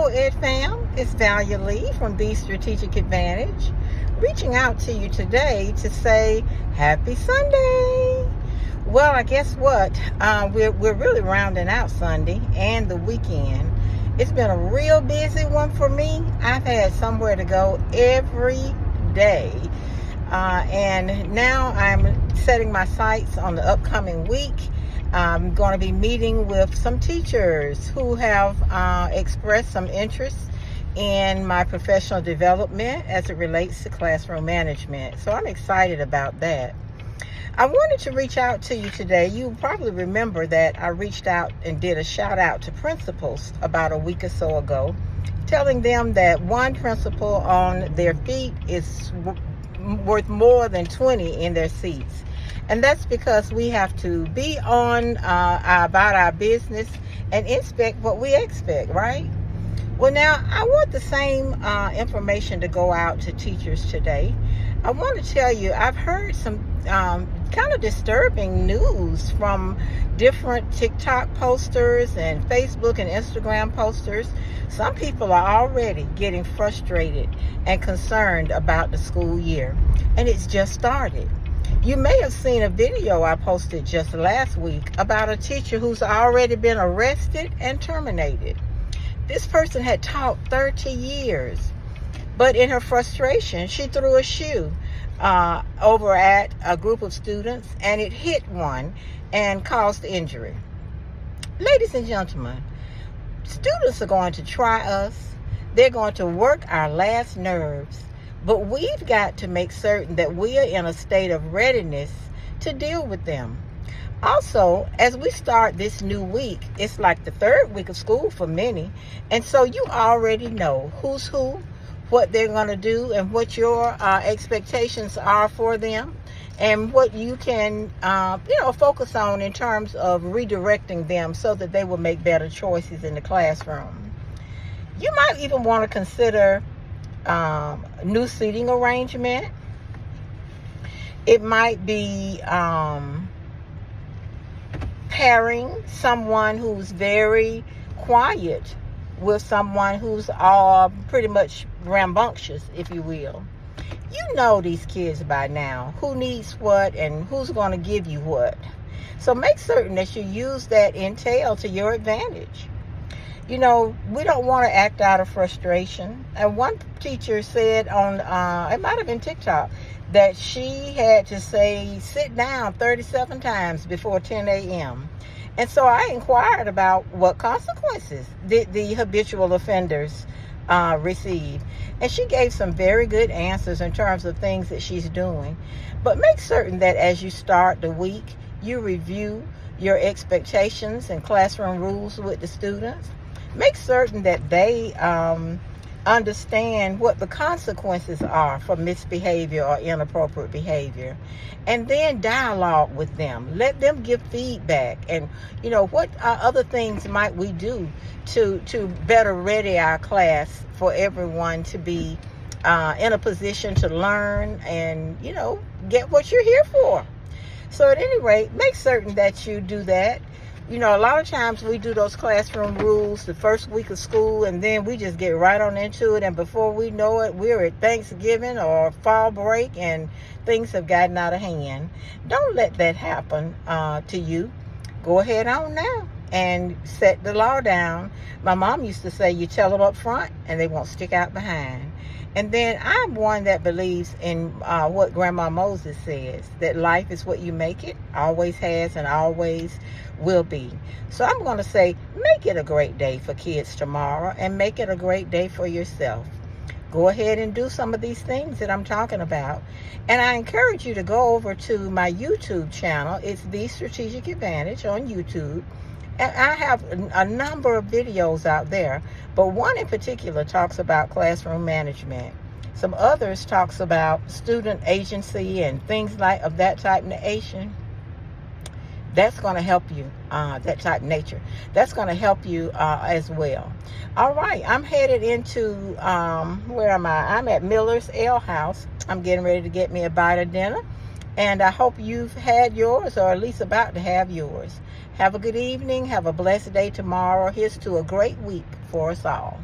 Hello, Ed Fam. It's Valia Lee from The Strategic Advantage, reaching out to you today to say Happy Sunday. Well, I guess what? We're really rounding out Sunday and the weekend. It's been a real busy one for me. I've had somewhere to go every day. And now I'm setting my sights on the upcoming week. I'm going to be meeting with some teachers who have expressed some interest in my professional development as it relates to classroom management. So I'm excited about that. I wanted to reach out to you today. You probably remember that I reached out and did a shout out to principals about a week or so ago, telling them that one principal on their feet is worth more than 20 in their seats. And that's because we have to be on about our business and inspect what we expect, right? Well, now, I want the same information to go out to teachers today. I want to tell you, I've heard some kind of disturbing news from different TikTok posters and Facebook and Instagram posters. Some people are already getting frustrated and concerned about the school year, and it's just started. You may have seen a video I posted just last week about a teacher who's already been arrested and terminated. This person had taught 30 years, but in her frustration, she threw a shoe over at a group of students, and it hit one and caused injury. Ladies and gentlemen, students are going to try us. They're going to work our last nerves. But we've got to make certain that we are in a state of readiness to deal with them. Also, as we start this new week, it's like the third week of school for many. And so you already know who's who, what they're going to do, and what your expectations are for them, and what you can, focus on in terms of redirecting them so that they will make better choices in the classroom. You might even want to consider new seating arrangement. It might be pairing someone who's very quiet with someone who's pretty much rambunctious, if you will. You know these kids by now, who needs what and who's going to give you what. So make certain that you use that intel to your advantage. You know, we don't want to act out of frustration. And one teacher said on, it might have been TikTok, that she had to say, sit down 37 times before 10 a.m. And so I inquired about what consequences did the habitual offenders receive. And she gave some very good answers in terms of things that she's doing. But make certain that as you start the week, you review your expectations and classroom rules with the students. Make certain that they understand what the consequences are for misbehavior or inappropriate behavior. And then dialogue with them. Let them give feedback. And, what other things might we do to better ready our class for everyone to be in a position to learn and, get what you're here for. So at any rate, make certain that you do that. A lot of times we do those classroom rules the first week of school, and then we just get right on into it. And before we know it, we're at Thanksgiving or fall break, and things have gotten out of hand. Don't let that happen to you. Go ahead on now and set the law down. My mom used to say, you tell them up front, and they won't stick out behind. And then I'm one that believes in what Grandma Moses says, that life is what you make it, always has and always will be. So I'm going to say, make it a great day for kids tomorrow, and make it a great day for yourself. Go ahead and do some of these things that I'm talking about. And I encourage you to go over to my YouTube channel. It's The Strategic Advantage on YouTube. And I have a number of videos out there, but one in particular talks about classroom management. Some others talks about student agency and things of that type nature. That's going to help you, that type of nature. That's going to help you as well. All right, I'm headed into, where am I? I'm at Miller's Ale House. I'm getting ready to get me a bite of dinner. And I hope you've had yours, or at least about to have yours. Have a good evening. Have a blessed day tomorrow. Here's to a great week for us all.